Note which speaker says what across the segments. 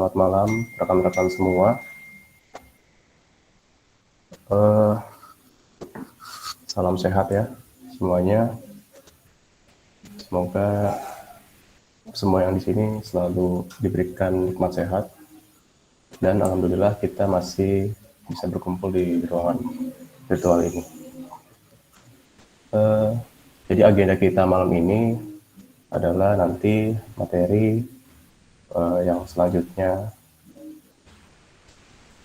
Speaker 1: Selamat malam rekan-rekan semua. Salam sehat ya semuanya. Semoga semua yang di sini selalu diberikan nikmat sehat, dan alhamdulillah kita masih bisa berkumpul di ruangan virtual ini. Jadi agenda kita malam ini adalah nanti materi yang selanjutnya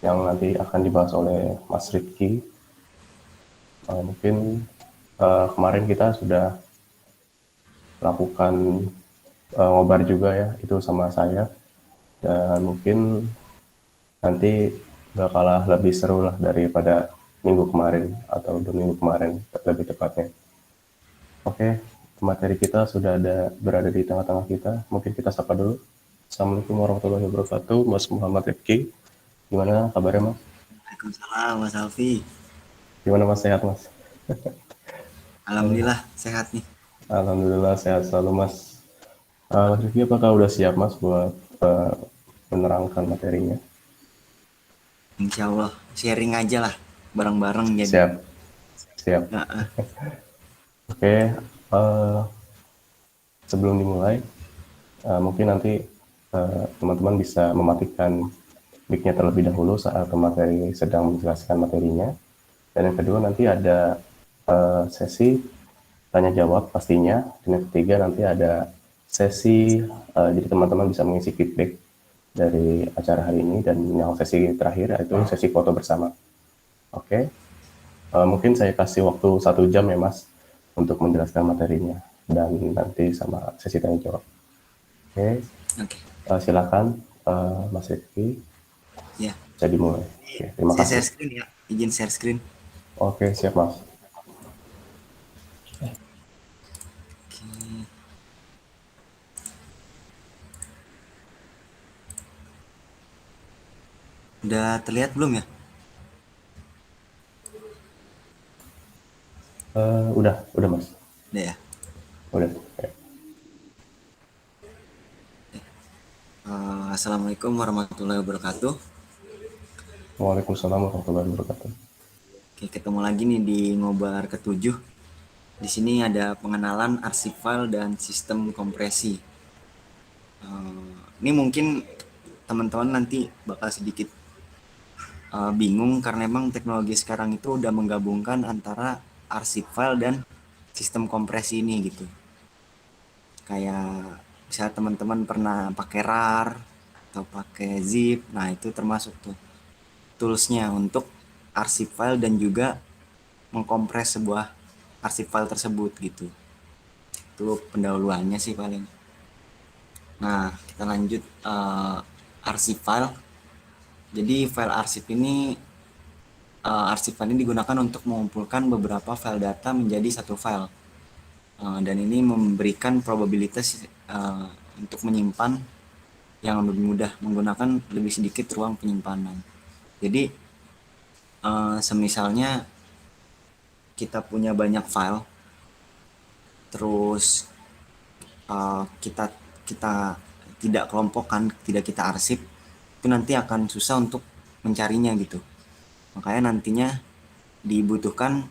Speaker 1: yang nanti akan dibahas oleh Mas Rifki. Mungkin kemarin kita sudah lakukan ngobar juga ya, itu sama saya, dan mungkin nanti gak kalah lebih seru lah daripada minggu kemarin atau 2 minggu kemarin lebih tepatnya. Oke, materi kita sudah berada di tengah-tengah kita. Mungkin kita sapa dulu. Assalamualaikum warahmatullahi wabarakatuh, Mas Muhammad Rifki. Gimana kabarnya, Mas?
Speaker 2: Waalaikumsalam Mas Alfi.
Speaker 1: Gimana, Mas? Sehat, Mas?
Speaker 2: Alhamdulillah sehat nih.
Speaker 1: Alhamdulillah sehat selalu, Mas. Mas Rifki, apakah udah siap, Mas, buat menerangkan materinya?
Speaker 2: Insya Allah sharing aja lah bareng-bareng jadi.
Speaker 1: Siap, siap.
Speaker 2: Nah,
Speaker 1: Oke, sebelum dimulai, mungkin nanti teman-teman bisa mematikan mic-nya terlebih dahulu saat pemateri sedang menjelaskan materinya. Dan yang kedua, nanti ada sesi tanya jawab pastinya. Dan yang ketiga, nanti ada sesi jadi teman-teman bisa mengisi feedback dari acara hari ini. Dan yang sesi terakhir yaitu sesi foto bersama. Oke, mungkin saya kasih waktu 1 jam ya, Mas, untuk menjelaskan materinya dan nanti sama sesi tanya jawab. Oke,
Speaker 2: oke.
Speaker 1: silakan Mas Rifki,
Speaker 2: Ya.
Speaker 1: bisa dimulai. Oke, terima
Speaker 2: Saya
Speaker 1: kasih.
Speaker 2: share screen ya. Izin share screen.
Speaker 1: Oke, siap, Mas.
Speaker 2: Oke. Udah terlihat belum ya?
Speaker 1: Udah, Mas.
Speaker 2: Udah ya.
Speaker 1: Udah. Oke.
Speaker 2: Assalamualaikum warahmatullahi wabarakatuh.
Speaker 1: Waalaikumsalam warahmatullahi wabarakatuh.
Speaker 2: Oke, ketemu lagi nih di ngobar ke-7. Di sini ada pengenalan arsip file dan sistem kompresi. Ini mungkin teman-teman nanti bakal sedikit bingung karena emang teknologi sekarang itu udah menggabungkan antara arsip file dan sistem kompresi ini gitu. Kayak misalnya teman-teman pernah pakai RAR atau pakai zip, nah itu termasuk tuh toolsnya untuk arsip file dan juga mengkompres sebuah arsip file tersebut gitu. Itu pendahuluannya sih paling. Nah kita lanjut arsip file. Jadi file arsip ini arsip file ini digunakan untuk mengumpulkan beberapa file data menjadi satu file. Dan ini memberikan probabilitas untuk menyimpan yang lebih mudah menggunakan lebih sedikit ruang penyimpanan. Jadi semisalnya kita punya banyak file, terus kita kita tidak kelompokkan, tidak kita arsip, itu nanti akan susah untuk mencarinya gitu. Makanya nantinya dibutuhkan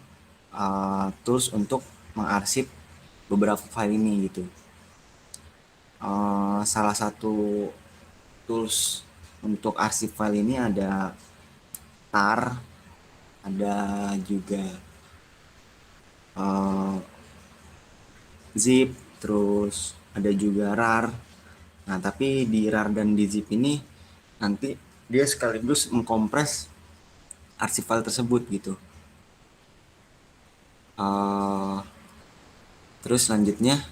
Speaker 2: tools untuk mengarsip beberapa file ini gitu. Salah satu tools untuk arsip file ini ada tar, ada juga zip, terus ada juga rar. Nah tapi di rar dan di zip ini nanti dia sekaligus mengkompres arsip file tersebut gitu. Terus selanjutnya,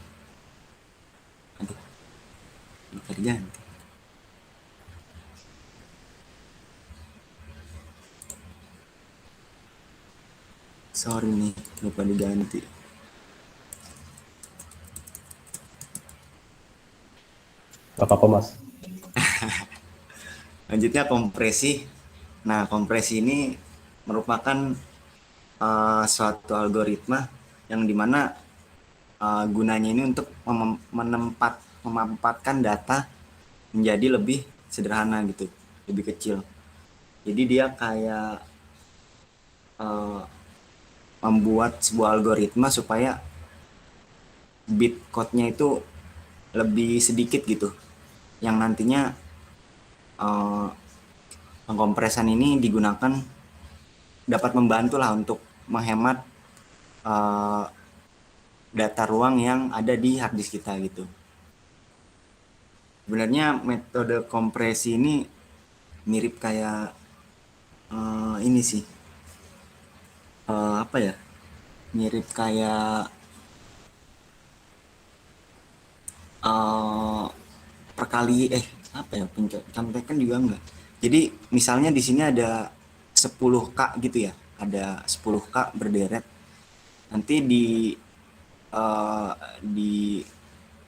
Speaker 2: aduh, lupa diganti. Sorry nih, lupa diganti.
Speaker 1: Gak apa-apa, Mas.
Speaker 2: Lanjutnya kompresi. Nah kompresi ini merupakan suatu algoritma yang dimana gunanya ini untuk memampatkan data menjadi lebih sederhana gitu, lebih kecil. Jadi dia kayak membuat sebuah algoritma supaya bit code-nya itu lebih sedikit gitu, yang nantinya uh, pengkompresan ini digunakan dapat membantu lah untuk menghemat uh, data ruang yang ada di hard disk kita gitu. Sebenarnya metode kompresi ini mirip kayak ini sih, apa ya, mirip kayak uh, perkali apa ya, contekan juga enggak. Jadi misalnya di sini ada 10K gitu ya, ada 10K berderet. Nanti di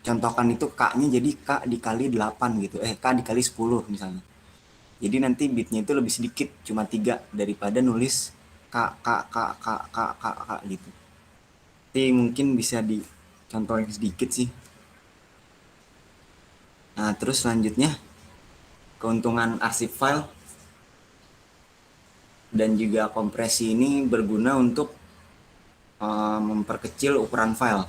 Speaker 2: contohkan itu K-nya jadi K dikali 8 gitu. K dikali 10 misalnya. Jadi nanti bitnya itu lebih sedikit, cuma 3 daripada nulis K, K, K, K, K, K, K gitu. Jadi mungkin bisa dicontohin sedikit sih. Nah, terus selanjutnya keuntungan arsip file dan juga kompresi ini berguna untuk memperkecil ukuran file,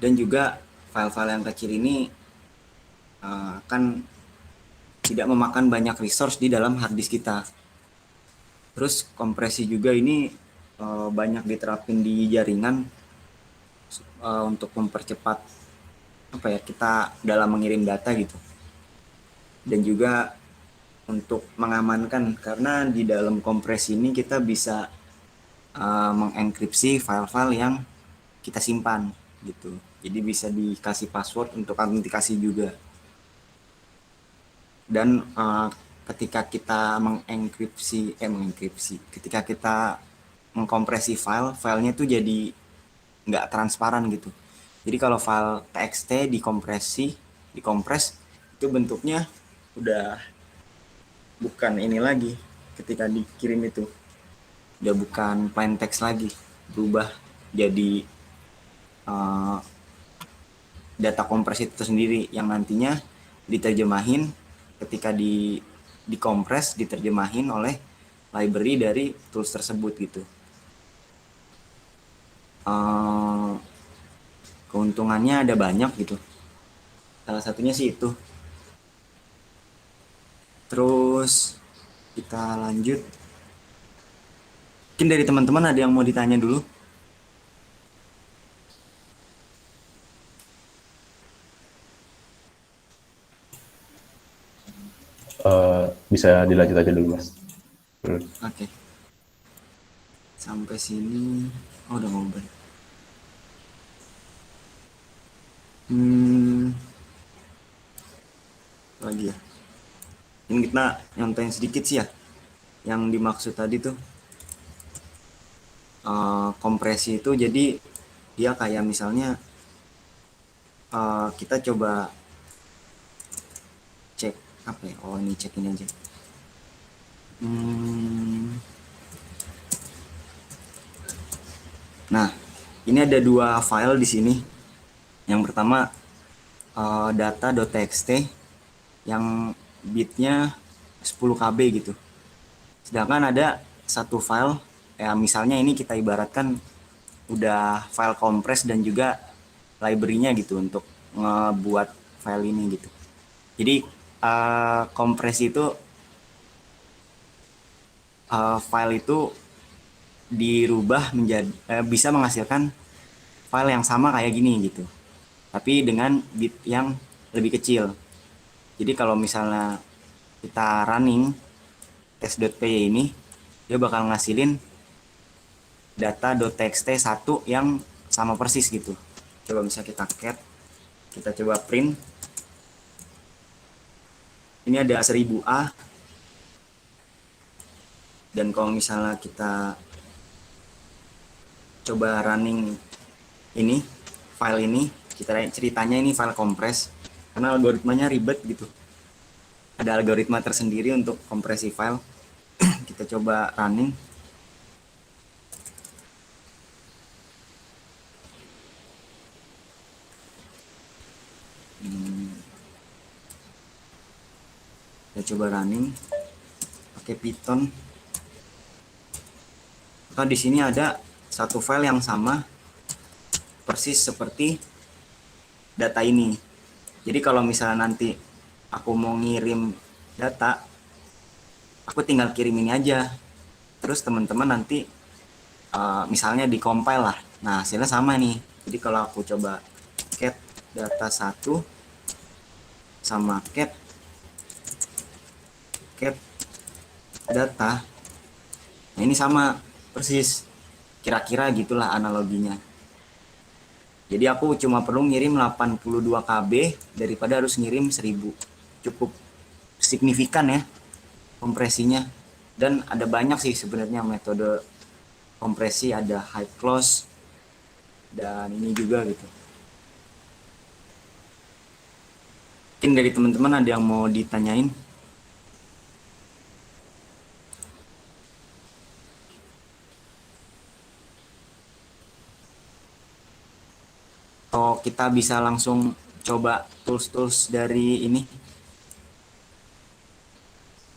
Speaker 2: dan juga file-file yang kecil ini akan tidak memakan banyak resource di dalam hard disk kita. Terus kompresi juga ini banyak diterapin di jaringan untuk mempercepat apa ya, kita dalam mengirim data gitu, dan juga untuk mengamankan, karena di dalam kompresi ini kita bisa mengenkripsi file-file yang kita simpan gitu. Jadi bisa dikasih password untuk autentikasi juga. Dan ketika kita mengenkripsi, ketika kita mengkompresi filenya tuh jadi nggak transparan gitu. Jadi kalau file txt dikompres, itu bentuknya udah bukan ini lagi, ketika dikirim itu udah bukan plain text lagi, berubah jadi data kompres itu sendiri yang nantinya diterjemahin, ketika dikompres diterjemahin oleh library dari tools tersebut gitu. Keuntungannya ada banyak gitu, salah satunya sih itu. Terus kita lanjut, mungkin dari teman-teman ada yang mau ditanya dulu.
Speaker 1: Bisa dilanjut aja dulu Mas.
Speaker 2: Oke, sampai sini udah mau balik. Lagi ya, ini kita nyontohin sedikit sih ya, yang dimaksud tadi tuh kompresi itu. Jadi dia kayak misalnya kita coba cek apa ya, ini cek ini aja. Nah, ini ada 2 file di sini. Yang pertama data.txt yang bitnya 10 KB gitu. Sedangkan ada satu file, ya misalnya ini kita ibaratkan udah file kompres dan juga library-nya gitu untuk ngebuat file ini gitu. Jadi kompres itu file itu dirubah menjadi bisa menghasilkan file yang sama kayak gini gitu, tapi dengan bit yang lebih kecil. Jadi kalau misalnya kita running test.py ini, dia bakal ngasilin data.txt 1 yang sama persis gitu. Coba misalnya kita cat, kita coba print, ini ada 1000A, dan kalau misalnya kita coba running ini file ini, kita ceritanya ini file kompres karena algoritmanya ribet gitu, ada algoritma tersendiri untuk kompresi file. Kita coba running. Kita coba running pakai Python. Nah, di sini ada satu file yang sama persis seperti data ini. Jadi kalau misalnya nanti aku mau ngirim data, aku tinggal kirim ini aja. Terus teman-teman nanti misalnya di compile lah. Nah, hasilnya sama nih. Jadi kalau aku coba cat data 1 sama cat data, nah ini sama persis. Kira-kira gitulah analoginya. Jadi aku cuma perlu ngirim 82 KB daripada harus ngirim 1000. Cukup signifikan ya kompresinya. Dan ada banyak sih sebenarnya metode kompresi, ada high close dan ini juga gitu. Mungkin dari teman-teman ada yang mau ditanyain? Atau kita bisa langsung coba tools-tools dari ini,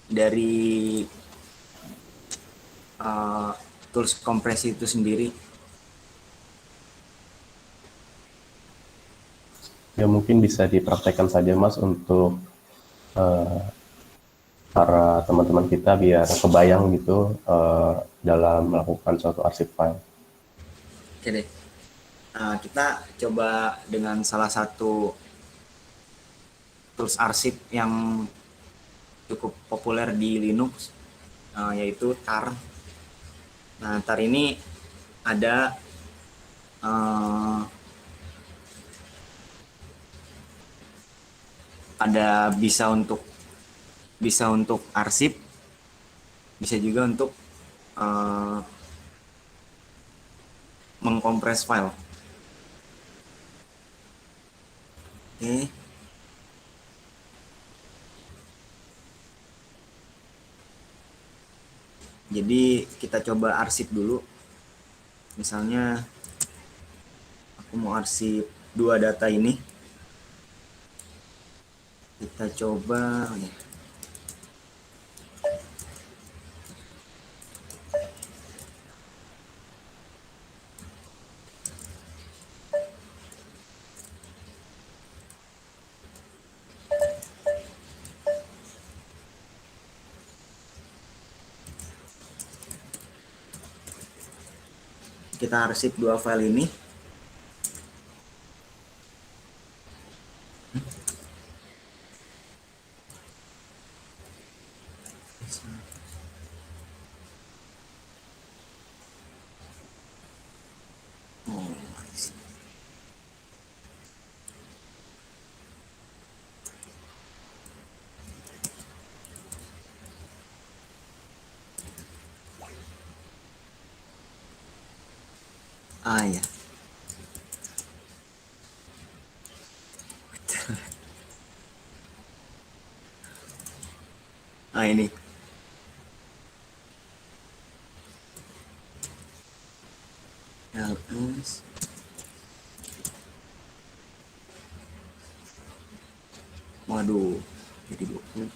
Speaker 2: dari tools kompresi itu sendiri.
Speaker 1: Ya mungkin bisa dipraktekkan saja Mas untuk para teman-teman kita biar kebayang gitu dalam melakukan suatu arsip file.
Speaker 2: Oke deh. Nah, kita coba dengan salah satu tools arsip yang cukup populer di Linux, yaitu tar. Nah, tar ini ada bisa untuk arsip, bisa juga untuk mengkompres file. Oke. Jadi kita coba arsip dulu. Misalnya aku mau arsip 2 data ini. Kita coba ya. Kita arsip 2 file ini. Ya. Ini. ls waduh, jadi 20.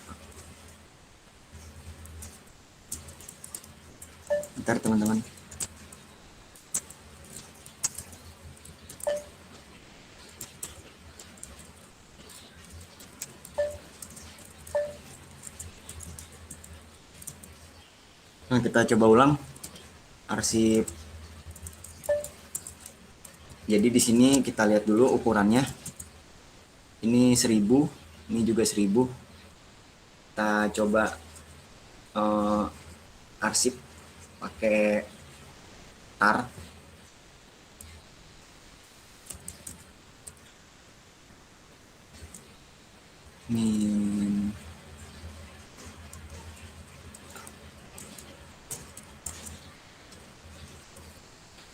Speaker 2: Bentar teman-teman. Nah, kita coba ulang arsip. Jadi di sini kita lihat dulu ukurannya. Ini 1000, ini juga 1000. Kita coba arsip pakai tar. Min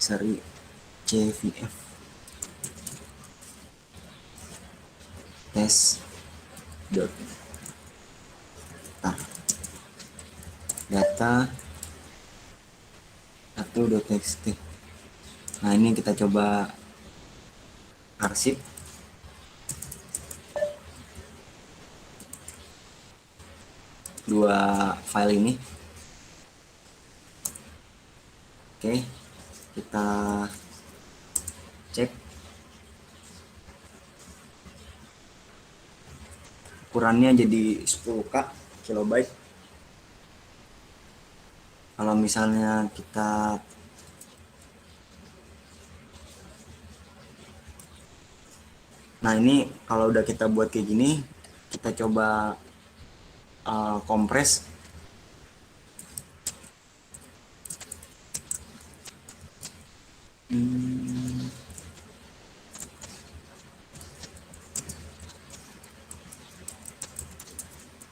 Speaker 2: seri CVF test dot tar data 1.txt. Nah, ini kita coba arsip. dua file ini. Oke, kita cek ukurannya jadi 10K kilobyte. Kalau misalnya kita ini kalau udah kita buat kayak gini, kita coba kompres.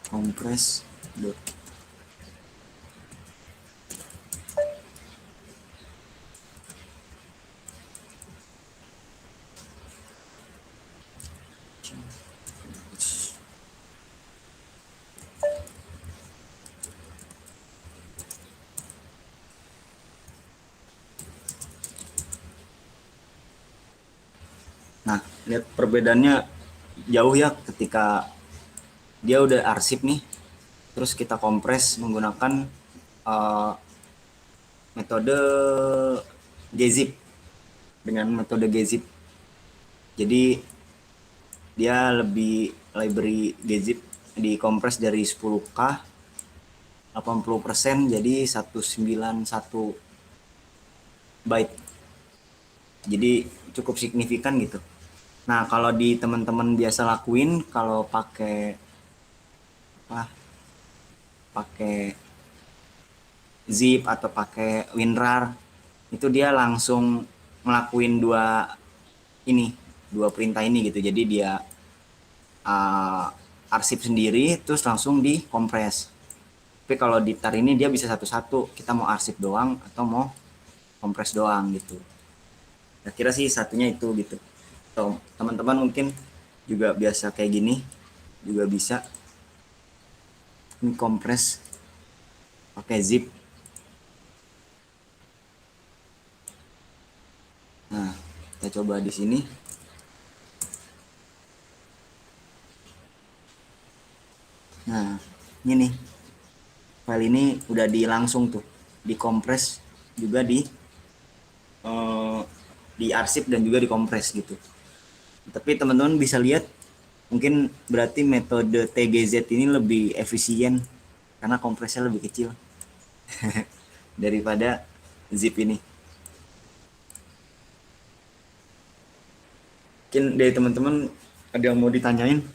Speaker 2: Kompres. Nah, lihat perbedaannya jauh ya ketika dia udah arsip nih, terus kita kompres menggunakan metode gzip. Dengan metode gzip, jadi dia lebih library gzip dikompres dari 10K 80% jadi 191 byte. Jadi cukup signifikan gitu. Nah, kalau di teman-teman biasa lakuin kalau pakai zip atau pakai WinRAR, itu dia langsung ngelakuin dua perintah ini gitu. Jadi dia arsip sendiri terus langsung dikompres. Tapi kalau di tar ini dia bisa satu-satu, kita mau arsip doang atau mau kompres doang gitu. Nah, kira sih satunya itu gitu. Atau teman-teman mungkin juga biasa kayak gini juga bisa ini kompres pakai zip. Nah, kita coba di sini. Nah, ini nih. File ini udah langsung tuh dikompres juga di arsip dan juga dikompres gitu. Tapi teman-teman bisa lihat mungkin berarti metode TGZ ini lebih efisien karena kompresnya lebih kecil daripada zip ini. Mungkin dari teman-teman ada yang mau ditanyain?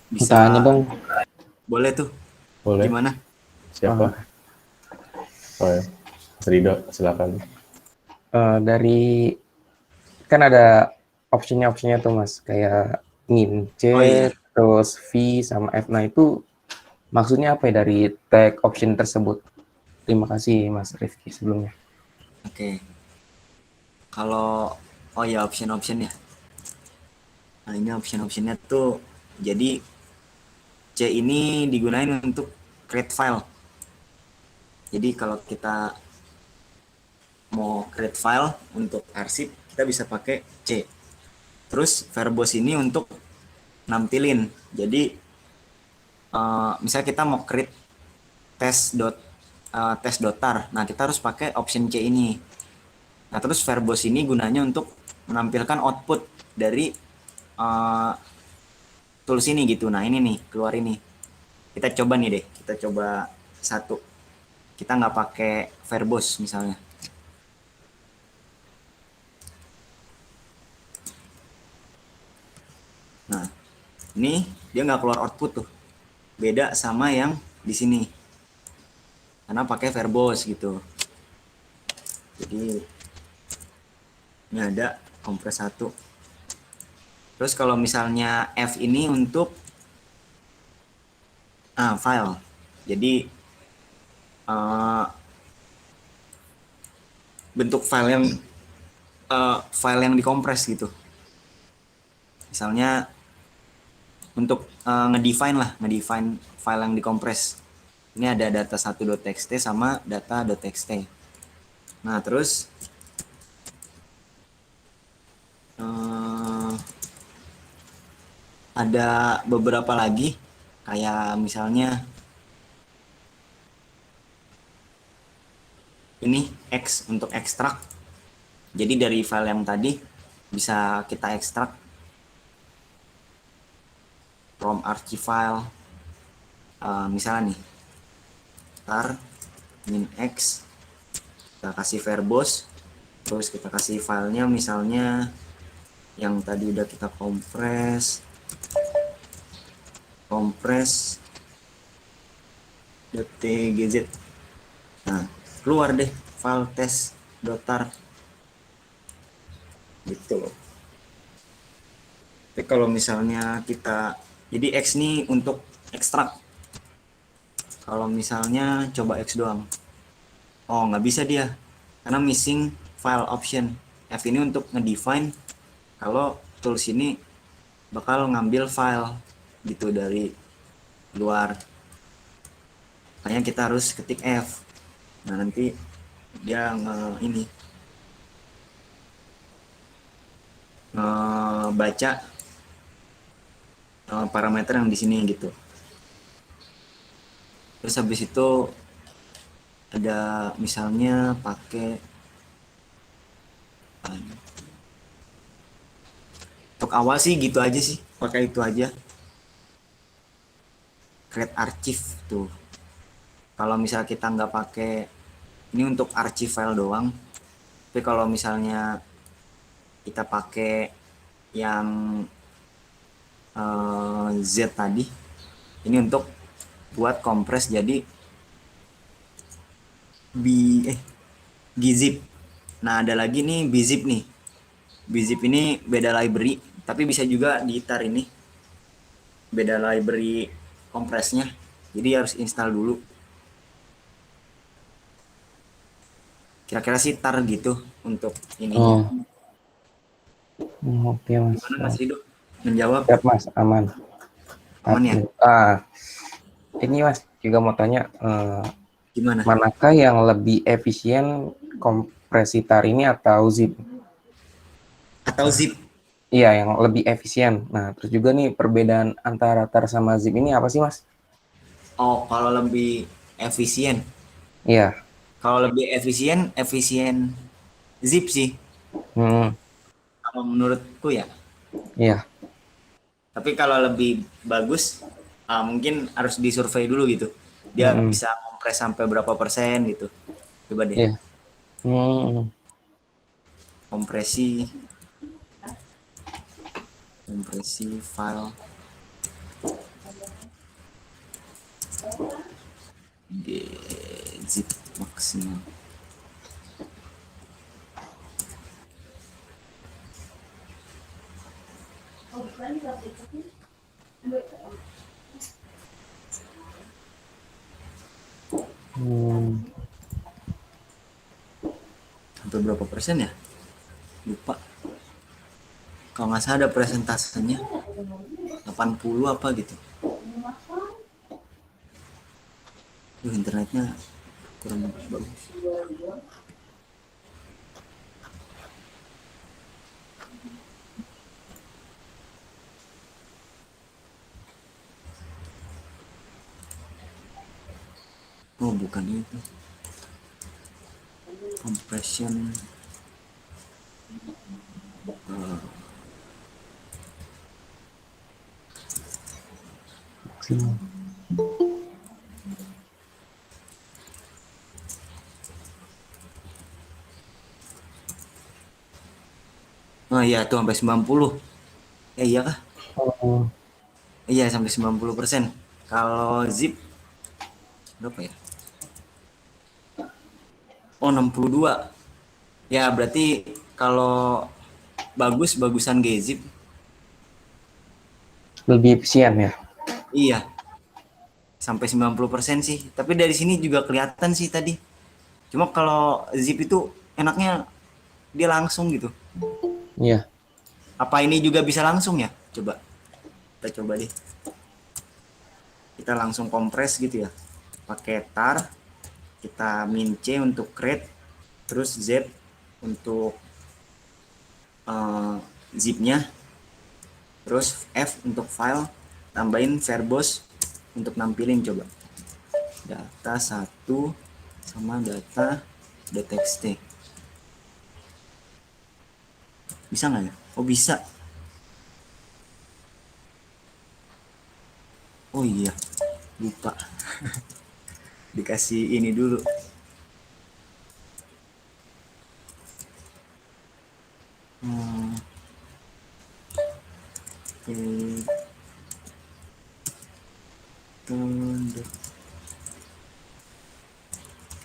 Speaker 2: Bisa
Speaker 3: Tanya dong.
Speaker 2: boleh tuh.
Speaker 1: Boleh.
Speaker 2: Gimana?
Speaker 1: Siapa? Oh ya, Mas Rido, silakan.
Speaker 3: Dari kan ada opsinya tuh Mas, kayak C,
Speaker 2: Oh iya.
Speaker 3: terus V sama F. Nah itu maksudnya apa ya dari tag option tersebut? Terima kasih Mas Rifki sebelumnya.
Speaker 2: Oke. Kalau option ya. Nah, ini option-optionnya tuh jadi C ini digunakan untuk create file. Jadi kalau kita mau create file untuk arsip, kita bisa pakai C. Terus verbose ini untuk nampilin. Jadi misalnya kita mau create test.tar. Nah, kita harus pakai option C ini. Nah, terus verbose ini gunanya untuk menampilkan output dari tools ini gitu. Nah, ini nih, keluar ini. Kita coba nih deh, kita coba satu. Kita nggak pakai verbose misalnya. Nah, ini dia nggak keluar output tuh. Beda sama yang di sini. Karena pakai verbose gitu. Jadi ini ada kompres 1. Terus kalau misalnya F ini untuk file. Jadi bentuk file yang dikompres gitu. Misalnya untuk ngedefine file yang dikompres. Ini ada data 1.txt sama data.txt. Nah, terus ada beberapa lagi, kayak misalnya ini X untuk ekstrak. Jadi dari file yang tadi bisa kita ekstrak from archive file. Misalnya nih, tar min X, kita kasih verbose, terus kita kasih filenya misalnya yang tadi udah kita kompres .tgz. Nah, keluar deh file test.tar gitu loh. Tapi kalau misalnya kita, jadi X ini untuk ekstrak. Kalau misalnya coba X doang, oh nggak bisa dia, karena missing file option. F ini untuk ngedefine kalau tools ini bakal ngambil file gitu dari luar. Makanya kita harus ketik F. Nah, nanti dia baca parameter yang di sini gitu. Terus habis itu ada misalnya pakai untuk awal sih gitu aja sih, pakai itu aja, create archive tuh. Kalau misal kita nggak pakai ini untuk archive file doang, tapi kalau misalnya kita pakai yang Z tadi, ini untuk buat kompres jadi gzip. Nah, ada lagi nih bzip nih. Bzip ini beda library, tapi bisa juga di tar ini. Beda library kompresnya. Jadi harus install dulu. Kira-kira sih tar gitu untuk ininya.
Speaker 3: Oke Mas.
Speaker 2: Gimana Mas Rido? Menjawab?
Speaker 3: Siap Mas, aman.
Speaker 2: Aman ya?
Speaker 3: Ini Mas juga mau tanya,
Speaker 2: Gimana?
Speaker 3: manakah yang lebih efisien, kompresi tar ini atau zip?
Speaker 2: Atau zip?
Speaker 3: Iya, yang lebih efisien. Nah, terus juga nih perbedaan antara tar sama zip ini apa sih Mas?
Speaker 2: Oh, kalau lebih efisien.
Speaker 3: Iya.
Speaker 2: Kalau lebih efisien zip sih.
Speaker 3: Hmm,
Speaker 2: Kalau menurutku ya.
Speaker 3: iya.
Speaker 2: Tapi kalau lebih bagus, mungkin harus disurvei dulu gitu. Dia
Speaker 3: Hmm,
Speaker 2: bisa kompres sampai berapa persen gitu. Coba deh,
Speaker 3: iya. Hmm,
Speaker 2: kompresi file zip maksimal. Sampai berapa persen ya? Lupa. Kalau nggak salah ada presentasenya 80 apa gitu. Internetnya kurang bagus. Oh, bukan itu. Compression.
Speaker 3: maksimal.
Speaker 2: Oh iya, tuh sampai 90. Iya kah?
Speaker 3: Oh,
Speaker 2: Iya, sampai 90%. Kalau zip berapa ya? Oh, 62. Ya, berarti kalau bagusan gzip.
Speaker 3: lebih efisien ya?
Speaker 2: Iya, sampai 90% sih. Tapi dari sini juga kelihatan sih tadi. Cuma kalau zip itu enaknya dia langsung gitu.
Speaker 3: Iya.
Speaker 2: Apa ini juga bisa langsung ya? Coba. Kita coba deh. Kita langsung kompres gitu ya. pakai tar, kita min C untuk create, terus Z untuk zipnya, terus F untuk file, tambahin verbose untuk nampilin. Coba data 1 sama data.txt. Bisa nggak ya? Oh bisa. Oh iya, lupa. Dikasih ini dulu.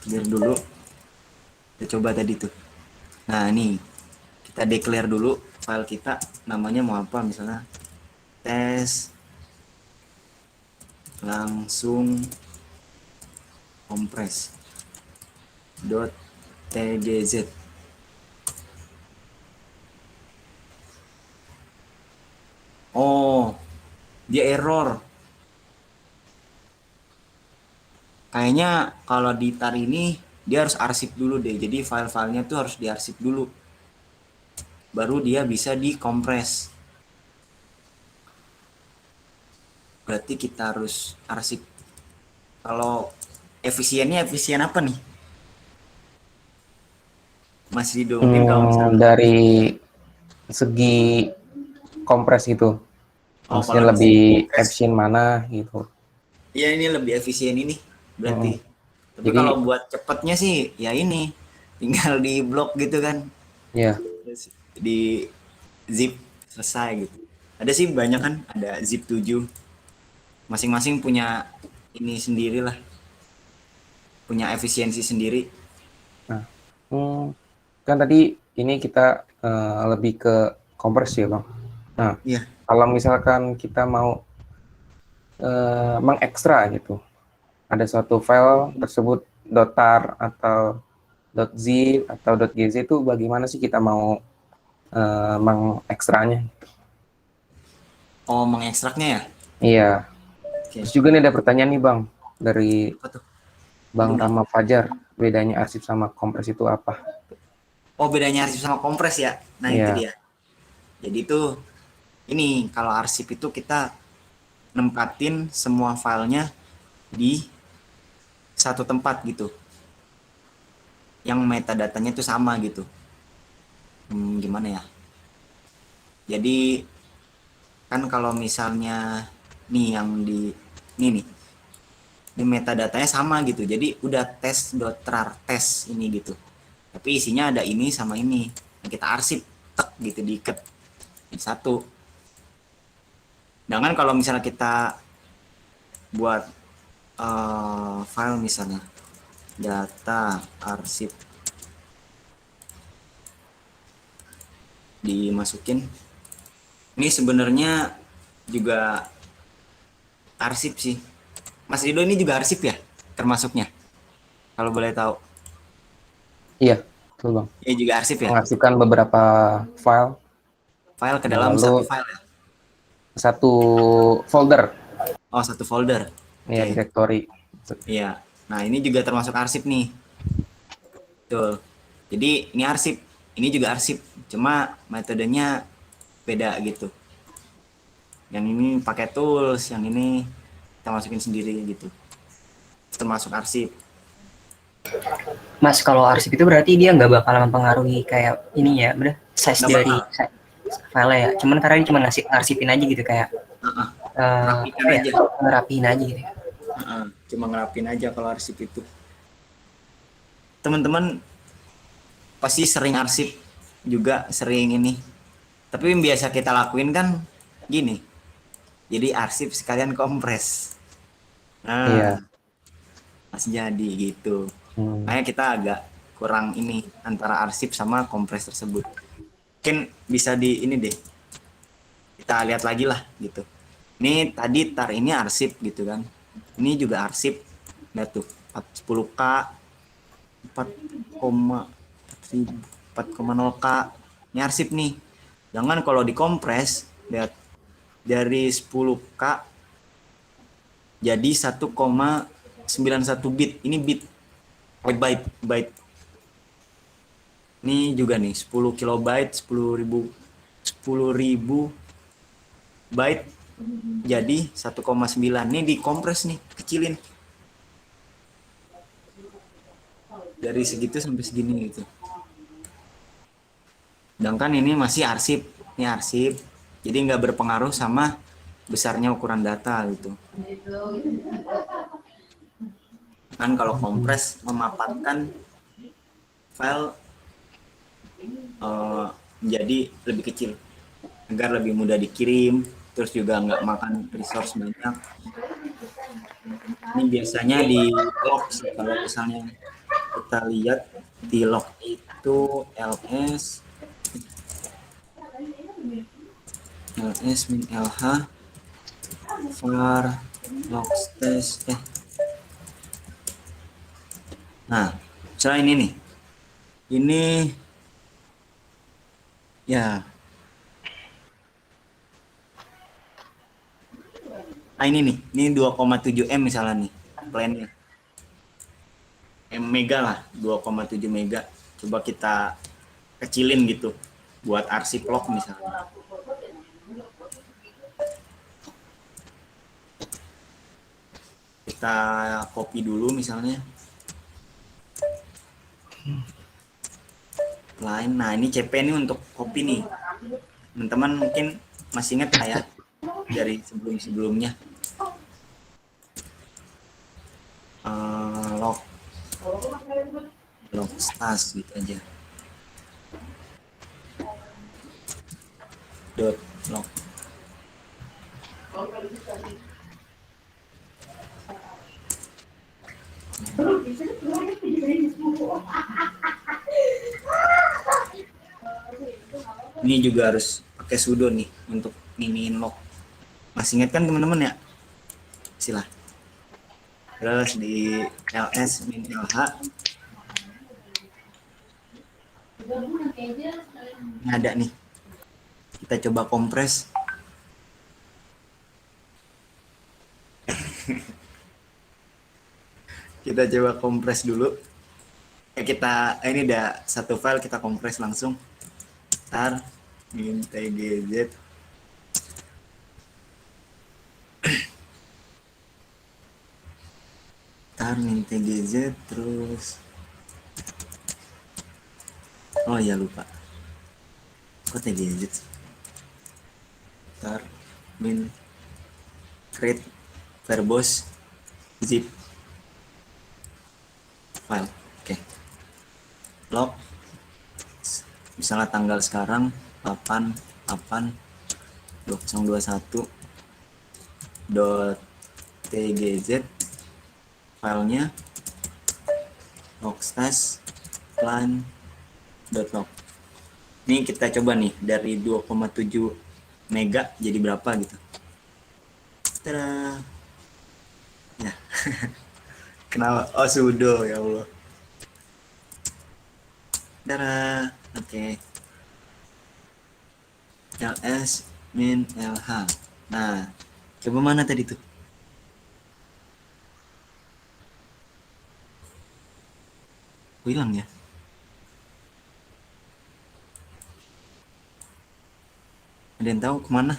Speaker 2: Biar dulu. Kita coba tadi tuh. Nah nih, kita declare dulu file kita, namanya mau apa, misalnya tes langsung kompres .tgz. Oh, dia error. Kayaknya kalau di tar ini dia harus arsip dulu deh. Jadi file-filenya tuh harus diarsip dulu. Baru dia bisa dikompres. Berarti kita harus arsip. Kalau efisiennya efisien apa nih? Mas Rido, mungkin kalau misalnya
Speaker 3: Dari segi kompres itu,
Speaker 2: kalau
Speaker 3: maksudnya lebih
Speaker 2: kompres,
Speaker 3: efisien mana gitu.
Speaker 2: ya ini lebih efisien ini berarti. Tapi
Speaker 3: Jadi
Speaker 2: kalau buat cepetnya sih ya ini tinggal di blok gitu kan.
Speaker 3: ya,
Speaker 2: Terus di zip selesai gitu. Ada sih banyak kan, ada zip 7. Masing-masing punya ini sendiri lah. Punya efisiensi sendiri.
Speaker 3: nah, kan tadi ini kita lebih ke kompres ya bang. Nah,
Speaker 2: Iya.
Speaker 3: kalau misalkan kita mau mengekstra gitu, ada suatu file tersebut .tar atau .zip atau .gz itu bagaimana sih kita mau mengekstranya?
Speaker 2: Oh, mengekstraknya ya?
Speaker 3: Iya.
Speaker 2: Oke.
Speaker 3: Terus juga nih ada pertanyaan nih bang dari
Speaker 2: Apa tuh?
Speaker 3: Bang
Speaker 2: Gimana?
Speaker 3: Tama Fajar, bedanya arsip sama kompres itu apa?
Speaker 2: Oh, bedanya arsip sama kompres ya? Nah, itu
Speaker 3: Iya,
Speaker 2: dia. Jadi tuh ini kalau arsip itu kita nempatin semua filenya di satu tempat gitu. Yang metadatanya tuh sama gitu. Gimana ya? Jadi kan kalau misalnya nih yang di ini nih, di metadatanya sama gitu. Jadi udah tes.tar tes ini gitu. Tapi isinya ada ini sama ini. Yang kita arsip tek gitu diikat di satu. Dengan kalau misalnya kita buat file misalnya data arsip dimasukin, ini sebenarnya juga arsip sih. Mas Rido ini juga arsip ya termasuknya, kalau boleh tahu?
Speaker 3: iya, betul bang.
Speaker 2: Ini juga arsip ya,
Speaker 3: Mengarsipkan beberapa file
Speaker 2: file ke
Speaker 3: dan
Speaker 2: dalam satu
Speaker 3: lalu
Speaker 2: file ya.
Speaker 3: satu folder,
Speaker 2: Oh, satu folder.
Speaker 3: ya
Speaker 2: Oke.
Speaker 3: directory.
Speaker 2: Iya. Nah, ini juga termasuk arsip nih. Betul. Jadi ini arsip, ini juga arsip, cuma metodenya beda gitu. Yang ini pakai tools, yang ini kita masukin sendiri gitu. Termasuk arsip.
Speaker 4: Mas, kalau arsip itu berarti dia nggak bakal mempengaruhi kayak ini ya, bener size
Speaker 2: Nggak
Speaker 4: dari
Speaker 2: bakal.
Speaker 4: file ya. Cuman karena ini cuma ngasih arsipin aja gitu kayak
Speaker 2: Rapikan
Speaker 4: apa ya,
Speaker 2: aja.
Speaker 4: ngerapiin aja gitu.
Speaker 2: Cuma ngerapin aja kalau arsip itu. Teman-teman pasti sering arsip juga, sering ini. Tapi yang biasa kita lakuin kan gini. Jadi arsip sekalian kompres. Nah,
Speaker 3: Iya.
Speaker 2: Mas jadi gitu. Makanya kita agak kurang ini antara arsip sama kompres tersebut. Mungkin bisa di ini deh. Kita lihat lagi lah gitu. Ini tadi tar ini arsip gitu kan. Ini juga arsip. Lihat tuh 10K 4,0K. Ini arsip nih. Jangan kalau dikompres, lihat dari 10K jadi 1,5 91 bit. Ini bit. Byte. Ini juga nih 10 kilobyte, 10.000 byte jadi 1,9. Ini dikompres nih, kecilin. Dari segitu sampai segini gitu. Sedangkan ini masih arsip. Ini arsip. Jadi nggak berpengaruh sama besarnya ukuran data gitu. Kan kalau kompres memapatkan file menjadi lebih kecil agar lebih mudah dikirim, terus juga nggak makan resource banyak. Ini biasanya di log sih, kalau misalnya kita lihat di log itu ls min lh var log stage Nah, misalnya ini nih. Ini ya. Nah, ini nih. Ini 2,7 M misalnya nih plan-nya. M mega lah, 2,7 mega. Coba kita kecilin gitu buat arsip log misalnya. Kita copy dulu misalnya. Lain. Nah, ini CP ini untuk copy nih. Teman-teman mungkin masih ingat lah ya dari sebelum-sebelumnya. Log stas gitu aja. Dot log. Ini juga harus pakai sudo nih untuk iniin log. Masih ingat kan teman-teman ya? Silah. Terus di ls min lh. Ini ada nih. Kita coba kompres. Kita coba kompres dulu. Ini udah satu file, kita kompres langsung. Tar min tgz tar min tgz terus oh ya lupa kok tgz tar min create verbose zip file. Oke. Log misalnya tanggal sekarang 8/8/2021 filenya logstash plan.log. Ini kita coba nih dari 2,7 mega jadi berapa gitu. Tada. Ya. Kenapa? Oh, sudo ya Allah. Tada. Oke. ls min lh. Nah, coba mana tadi tuh? Hilang ya? Ada yang tahu kemana?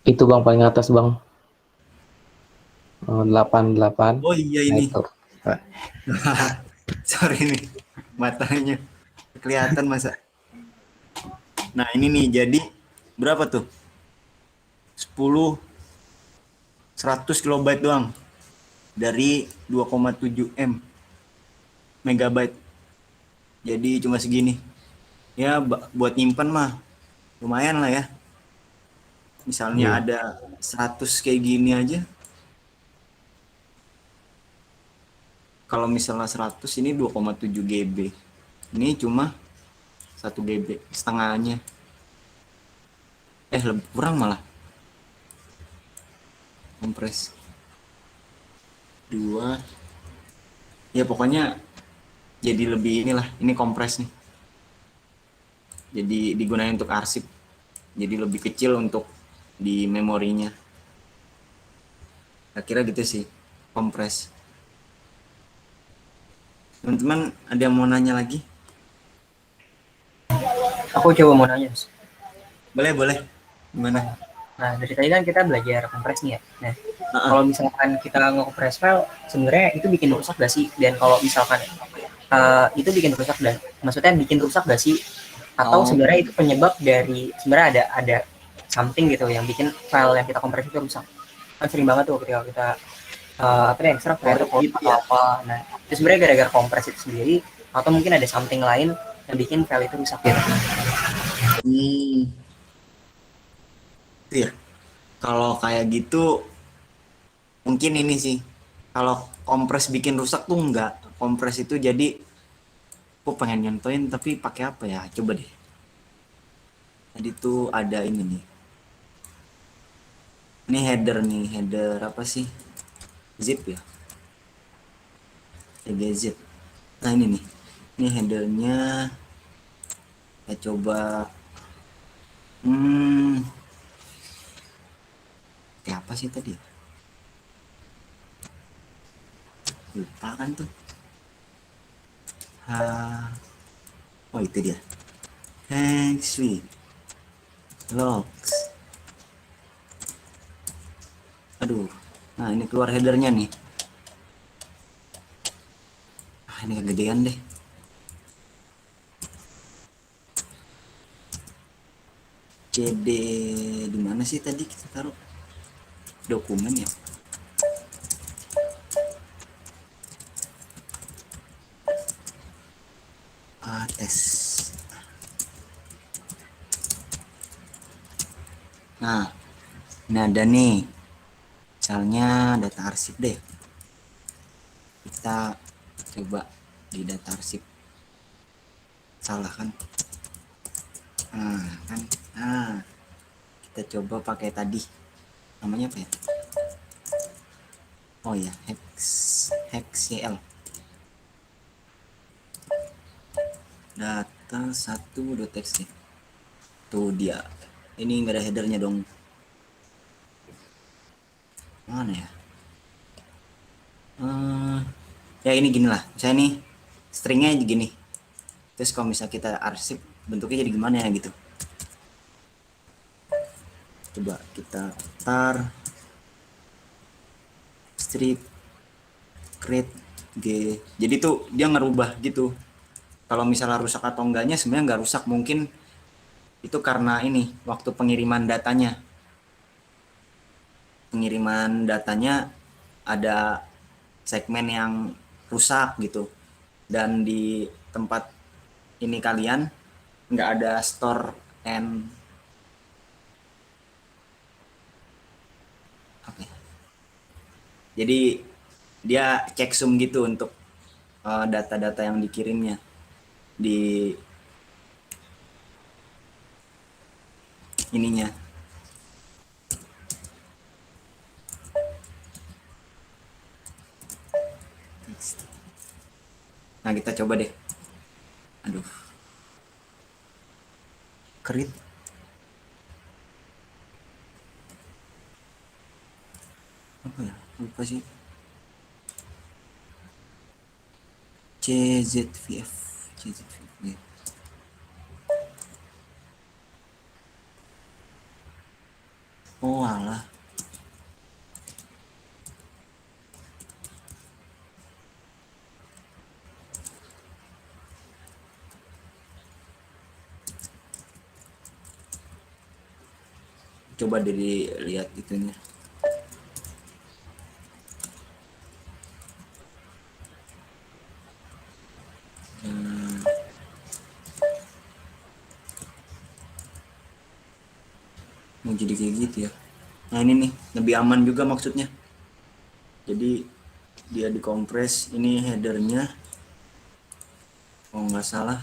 Speaker 3: Itu bang paling atas bang. 88.
Speaker 2: Oh iya ini.
Speaker 3: Itu.
Speaker 2: Sorry nih, matanya kelihatan masa. Nah ini nih, jadi berapa tuh? 100 kilobyte doang dari 2,7 M megabyte. Jadi cuma segini. Ya buat nyimpan mah lumayan lah ya. Misalnya ada 100 kayak gini aja. Kalau misalnya 100 ini 2,7 GB. Ini cuma 1 GB setengahnya. Lebih kurang malah. Kompres 2. Ya pokoknya jadi lebih inilah, ini kompres nih. Jadi digunakan untuk arsip. Jadi lebih kecil untuk di memorinya. Kira-kira gitu sih kompres. Teman-teman ada yang mau nanya lagi?
Speaker 4: Aku coba mau nanya.
Speaker 2: Boleh. Gimana?
Speaker 4: Nah, dari tadi kan kita belajar kompres nih ya. Nah,
Speaker 2: Heeh.
Speaker 4: kalau misalkan kita nge-kompres file, sebenarnya itu bikin rusak gak sih? Dan kalau misalkan itu bikin rusak, dan maksudnya bikin rusak gak sih? Atau sebenarnya itu penyebab dari sebenarnya ada something gitu yang bikin file yang kita kompres itu rusak. Kan sering banget tuh ketika kita ekstrak atau
Speaker 2: gitu ya.
Speaker 4: apa. Nah, itu sebenarnya gara-gara kompres itu sendiri, atau mungkin ada something lain yang bikin file itu rusak gitu.
Speaker 2: Itu ya. Kalau kayak gitu mungkin ini sih. Kalau kompres bikin rusak tuh enggak. Kompres itu jadi aku pengen nyontoin tapi pakai apa ya? Coba deh. Tadi tuh ada ini nih. Ini header nih, header apa sih? Zip ya. TGZ. Nah ini nih. Ini headernya. Kita coba. Kayak apa sih tadi? Lupa kan tuh. Oh itu dia. Actually. Logs. Aduh. Nah ini keluar headernya nih. Ini kegedean deh. CD di mana sih tadi kita taruh? Dokumen ya. Tes. Nah, ini ada nih. Misalnya data arsip deh. Kita coba di data arsip. Salah kan? Kita coba pakai tadi. Namanya apa ya? Oh ya, hexcl. Data 1.txt. Tuh dia. Ini nggak ada headernya dong. Mana ya? Ya ini gini lah. Misalnya nih stringnya gini. Terus kalau misalnya kita arsip bentuknya jadi gimana ya gitu. Coba kita tar strip create g. Jadi tuh dia ngerubah gitu. Kalau misalnya rusak atau enggaknya sebenarnya nggak rusak, mungkin itu karena ini waktu pengiriman datanya. Pengiriman datanya ada segmen yang rusak gitu. Dan di tempat ini kalian nggak ada store and apa ya? Jadi dia checksum gitu untuk data-data yang dikirimnya di ininya. Nah kita coba deh. Aduh. Create. Apa ya? Lupa sih. CZVF. Oh alah. Coba dilihat itunya. Mau jadi kayak gitu ya. Nah ini nih lebih aman juga maksudnya. Jadi dia dikompres, ini headernya kalau nggak salah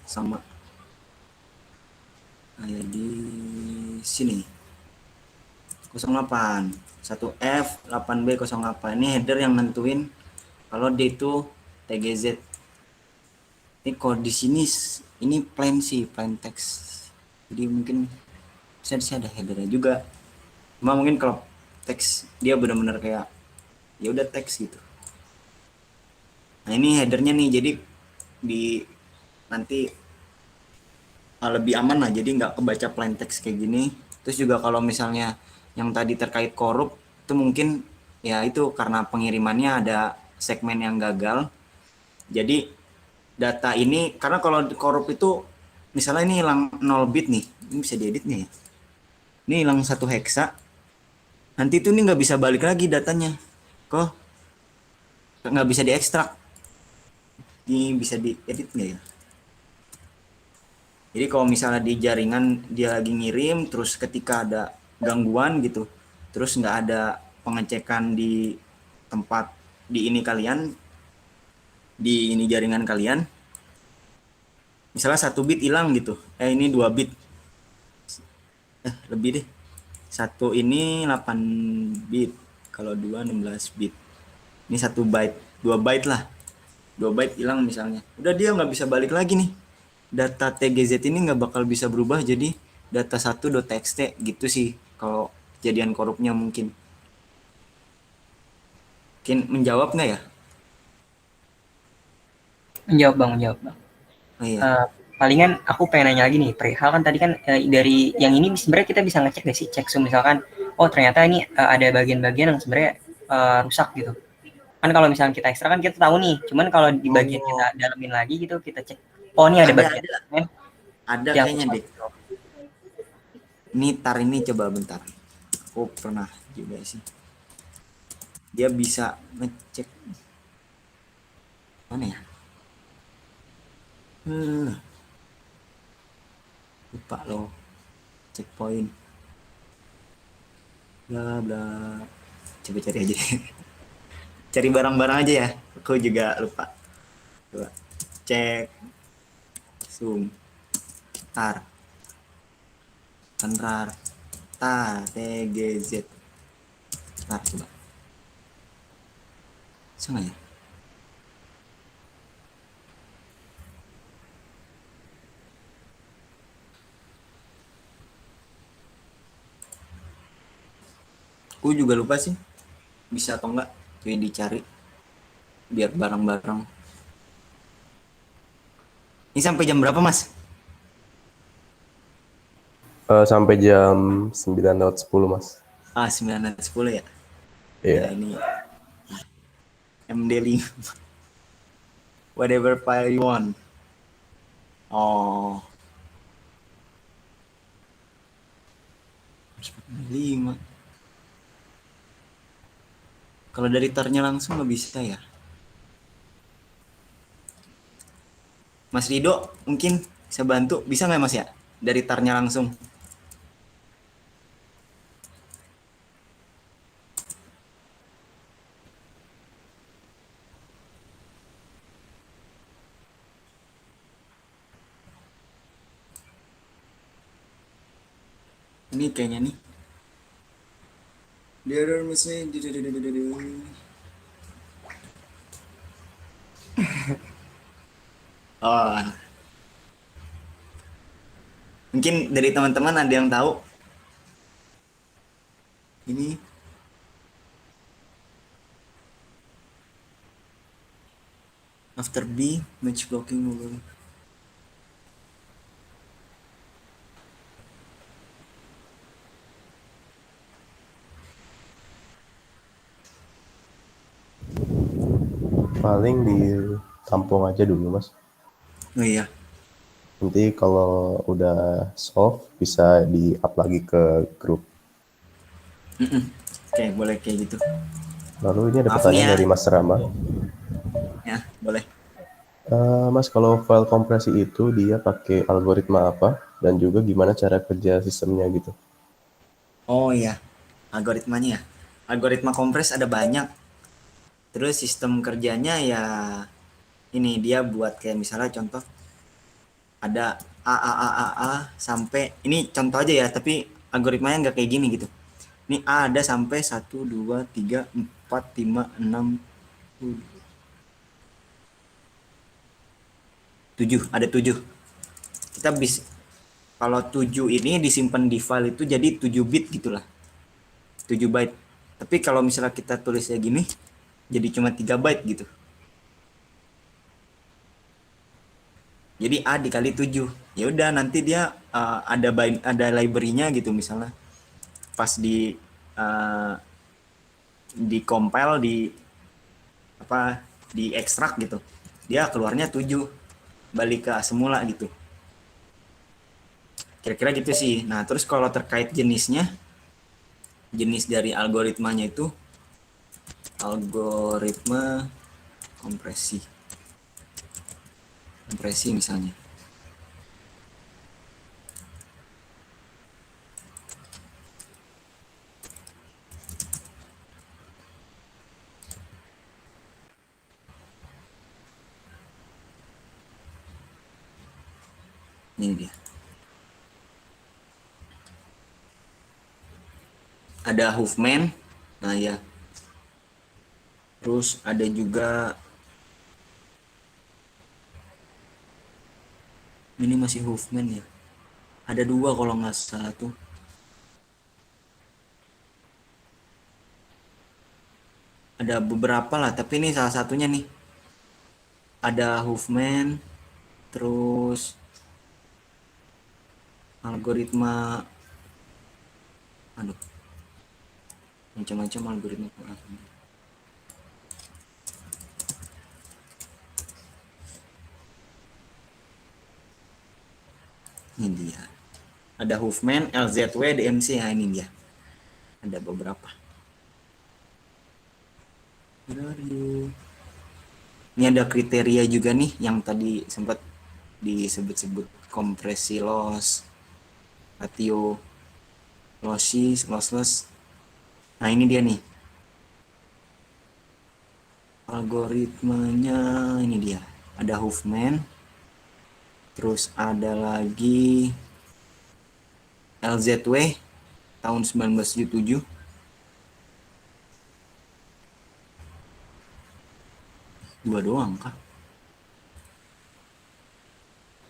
Speaker 2: sama kayak di sini 08 1F 8B 08. Ini header yang nentuin kalau dia itu TGZ. Ini kalau di sini ini plain sih, plain text. Jadi mungkin bisa ada headernya juga. Cuma mungkin kalau teks dia benar-benar kayak ya udah teks gitu. Nah ini headernya nih, jadi di nanti lebih aman lah, jadi nggak kebaca plain text kayak gini. Terus juga kalau misalnya yang tadi terkait korup itu mungkin ya itu karena pengirimannya ada segmen yang gagal. Jadi data ini, karena kalau korup itu misalnya ini hilang 0 bit nih, ini bisa diedit nih ya. Ini hilang 1 heksa, nanti itu nih nggak bisa balik lagi datanya, kok nggak bisa diekstrak. Ini bisa diedit nggak ya? Jadi kalau misalnya di jaringan dia lagi ngirim, terus ketika ada gangguan gitu, terus nggak ada pengecekan di tempat di ini kalian, di ini jaringan kalian, misalnya 1 bit hilang gitu, ini 2 bit, lebih deh, satu ini 8 bit, kalau 2 16 bit, ini 1 byte, 2 byte lah, 2 byte hilang misalnya, udah dia nggak bisa balik lagi nih. Data TGZ ini nggak bakal bisa berubah jadi data 1.txt gitu sih kalau kejadian korupnya. Mungkin menjawab nggak ya?
Speaker 4: Menjawab bang, menjawab bang.
Speaker 2: Oh iya.
Speaker 4: Palingan aku pengen nanya lagi nih, perihal kan tadi kan dari yang ini sebenarnya kita bisa ngecek nggak sih, cek misalkan, oh ternyata ini ada bagian-bagian yang sebenarnya rusak gitu. Kan kalau misalnya kita ekstra kan kita tahu nih, cuman kalau di bagian kita dalamin lagi gitu, kita cek, oh ini ada bagian
Speaker 2: ada
Speaker 4: yang
Speaker 2: kayaknya deh. Ini tar ini coba bentar. Aku pernah juga sih. Dia bisa ngecek mana ya? Lupa loh. Checkpoint. Bla bla. Coba cari aja. Cari barang-barang aja ya. Aku juga lupa. Coba cek. Zoom. Tar. Tenrar. Tar. TGZ. Tar coba. Sama ya? Aku juga lupa sih. Bisa atau enggak? Coba dicari. Biar bareng-bareng. Ini sampai jam berapa, Mas?
Speaker 1: Sampai jam 9.10, Mas.
Speaker 2: 9.10 ya?
Speaker 1: Iya.
Speaker 2: Ya, ini MD5. Whatever file you want. Oh. 5. Kalau dari tarnya langsung nggak bisa ya? Mas Rido mungkin bisa bantu, bisa nggak Mas ya? Dari tarnya langsung. Ini kayaknya nih. The error message. Oh. Mungkin dari teman-teman ada yang tahu. Ini after B match blocking.
Speaker 1: Paling ditampung aja dulu, Mas.
Speaker 2: Oh iya.
Speaker 1: Nanti kalau udah solve bisa di-up lagi ke grup.
Speaker 2: Oke, boleh kayak gitu.
Speaker 1: Lalu ini ada
Speaker 2: Maaf
Speaker 1: pertanyaan
Speaker 2: nih ya.
Speaker 1: dari Mas Rama.
Speaker 2: Ya, boleh.
Speaker 1: Mas, kalau file kompresi itu dia pakai algoritma apa? Dan juga gimana cara kerja sistemnya gitu?
Speaker 2: Oh iya, algoritmanya ya. Algoritma kompres ada banyak. Terus sistem kerjanya ya ini dia buat kayak misalnya contoh ada A sampai ini contoh aja ya, tapi algoritmanya nggak kayak gini gitu. Ini A ada sampai 1 2 3 4 5 6 7, ada 7. Kita bisa kalau 7 ini disimpan di file itu jadi 7 bit gitulah. 7 byte. Tapi kalau misalnya kita tulisnya gini, jadi cuma 3 byte gitu. Jadi A dikali 7. Ya udah nanti dia ada library-nya gitu misalnya. Pas di compile di ekstrak gitu. Dia keluarnya 7. Balik ke semula gitu. Kira-kira gitu sih. Nah, terus kalau terkait jenisnya, jenis dari algoritmanya itu algoritma kompresi misalnya. Ini dia. Ada Huffman. Nah ya. Terus ada juga ini masih Huffman ya. Ada 2 kalau nggak salah tuh. Ada beberapa lah, tapi ini salah satunya nih. Ada Huffman, terus algoritma, macam-macam algoritma. Ini dia. Ada Huffman, LZW, DMC. Nah, ini dia. Ada beberapa. Ini ada kriteria juga nih yang tadi sempat disebut-sebut, kompresi loss, ratio lossless. Nah, ini dia nih. Algoritmanya ini dia. Ada Huffman. Terus ada lagi LZW tahun 1977. Dua doang kah?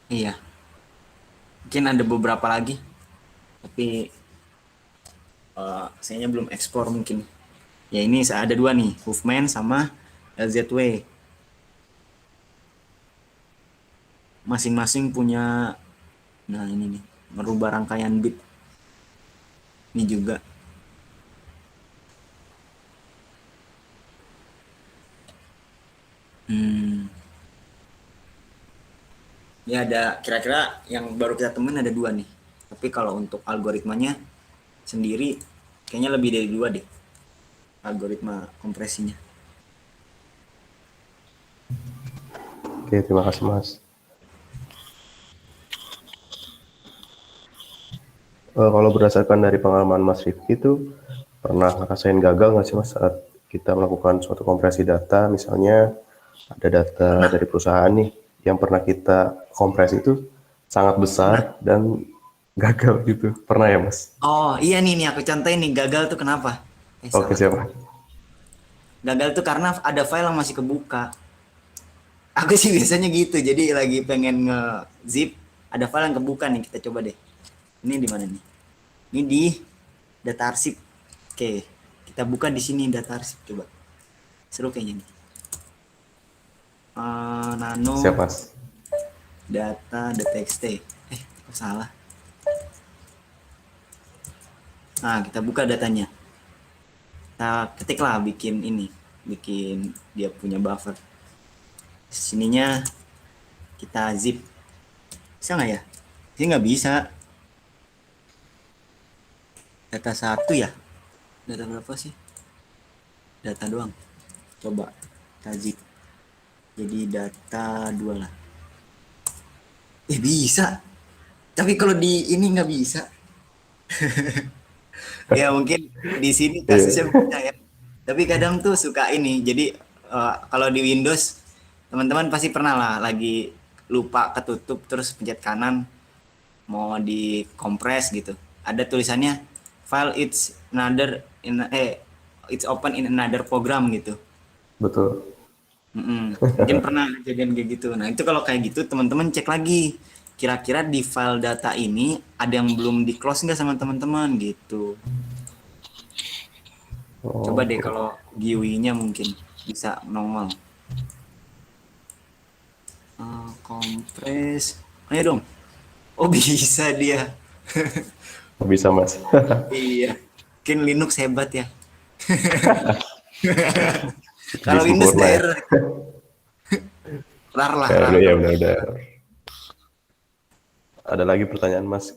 Speaker 2: Iya. Mungkin ada beberapa lagi. Tapi sayanya belum ekspor mungkin. Ya ini ada 2 nih, Huffman sama LZW. Masing-masing punya, nah ini nih, merubah rangkaian bit. Ini juga. Ini ada kira-kira yang baru kita temuin ada 2 nih. Tapi kalau untuk algoritmanya sendiri kayaknya lebih dari 2 deh. Algoritma kompresinya.
Speaker 1: Oke, terima kasih Mas. Kalau berdasarkan dari pengalaman Mas Rifki itu pernah ngerasain gagal nggak sih Mas saat kita melakukan suatu kompresi data, misalnya ada data dari perusahaan nih yang pernah kita kompresi itu sangat besar dan gagal gitu, pernah ya Mas?
Speaker 2: Oh iya nih aku contohin nih, gagal tuh kenapa?
Speaker 1: Oke, siapa?
Speaker 2: Gagal tuh karena ada file yang masih kebuka. Aku sih biasanya gitu, jadi lagi pengen nge-zip, ada file yang kebuka nih, kita coba deh. Ini di mana nih? Ini di data arsip. Oke, kita buka di sini data arsip, coba. Seru kayaknya nih. Nano.
Speaker 1: Siap Mas.
Speaker 2: Data.txt. Kok salah? Nah, kita buka datanya. Kita ketiklah bikin dia punya buffer. Sininya kita zip. Bisa nggak ya? Ini nggak bisa. Data 1 ya? Data berapa sih? Data doang. Coba kita zip. Jadi data 2 lah. Bisa. Tapi kalau di ini nggak bisa. Ya mungkin di sini kasusnya bisa ya. Tapi kadang tuh suka ini. Jadi kalau di Windows teman-teman pasti pernah lah lagi lupa ketutup terus pencet kanan mau dikompres gitu. Ada tulisannya file it's open in another program gitu.
Speaker 1: Betul.
Speaker 2: Mungkin pernah kejadian kayak gitu. Nah itu kalau kayak gitu teman-teman cek lagi. Kira-kira di file data ini ada yang belum di close nggak sama teman-teman gitu. Coba deh
Speaker 1: Oke.
Speaker 2: kalau GUI-nya mungkin bisa nongol. Kompres. Ayo dong. Oh bisa dia.
Speaker 1: Oh, bisa Mas.
Speaker 2: Iya. Mungkin Linux hebat ya.
Speaker 1: Lebih
Speaker 2: Kalau Windows
Speaker 1: sempurna ya.
Speaker 2: daerah. Rar lah,
Speaker 1: Ya,
Speaker 2: rar
Speaker 1: ya
Speaker 2: dong.
Speaker 1: benar-benar. Ada lagi pertanyaan Mas.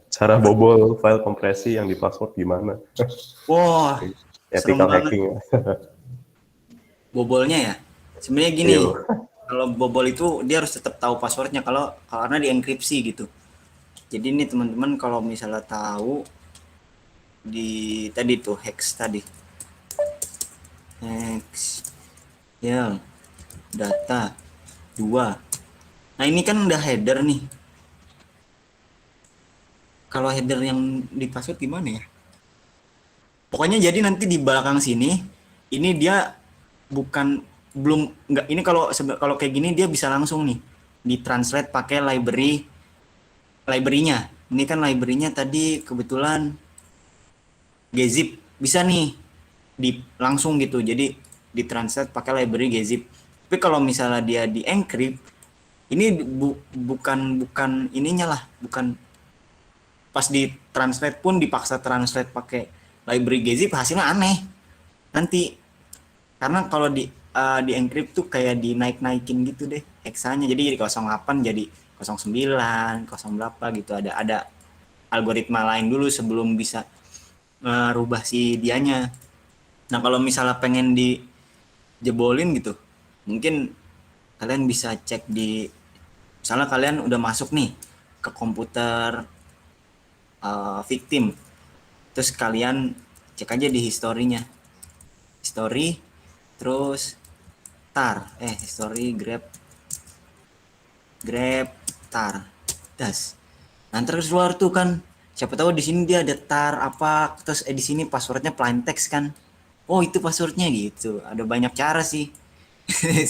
Speaker 1: Cara bobol file kompresi yang di password gimana?
Speaker 2: Wah, serem
Speaker 1: Ethical
Speaker 2: banget
Speaker 1: hacking ya.
Speaker 2: bobolnya ya. Sebenarnya gini,
Speaker 1: Iya.
Speaker 2: kalau bobol itu dia harus tetap tahu passwordnya kalau karena dienkripsi gitu. Jadi ini teman-teman kalau misalnya tahu di tadi tuh hex tadi. Hex ya data 2. Nah, ini kan udah header nih. Kalau header yang di password gimana ya? Pokoknya jadi nanti di belakang sini ini dia bukan belum nggak ini kalau kayak gini dia bisa langsung nih ditranslate pakai library-nya. Ini kan library-nya tadi kebetulan gzip bisa nih di langsung gitu. Jadi ditranslate pakai library gzip. Tapi kalau misalnya dia di encrypt ini bukan ininya lah, bukan pas di translate pun dipaksa translate pakai library gzip hasilnya aneh nanti karena kalau di encrypt tuh kayak dinaik-naikin gitu deh heksanya jadi 08 jadi 09 08 gitu ada algoritma lain dulu sebelum bisa merubah si dianya. Nah kalau misalnya pengen dijebolin gitu mungkin kalian bisa cek di misalnya kalian udah masuk nih ke komputer victim terus kalian cek aja di historinya history terus history grab tar das nah terus keluar tuh kan siapa tahu di sini dia ada tar apa terus di sini passwordnya plain text kan oh itu passwordnya gitu ada banyak cara sih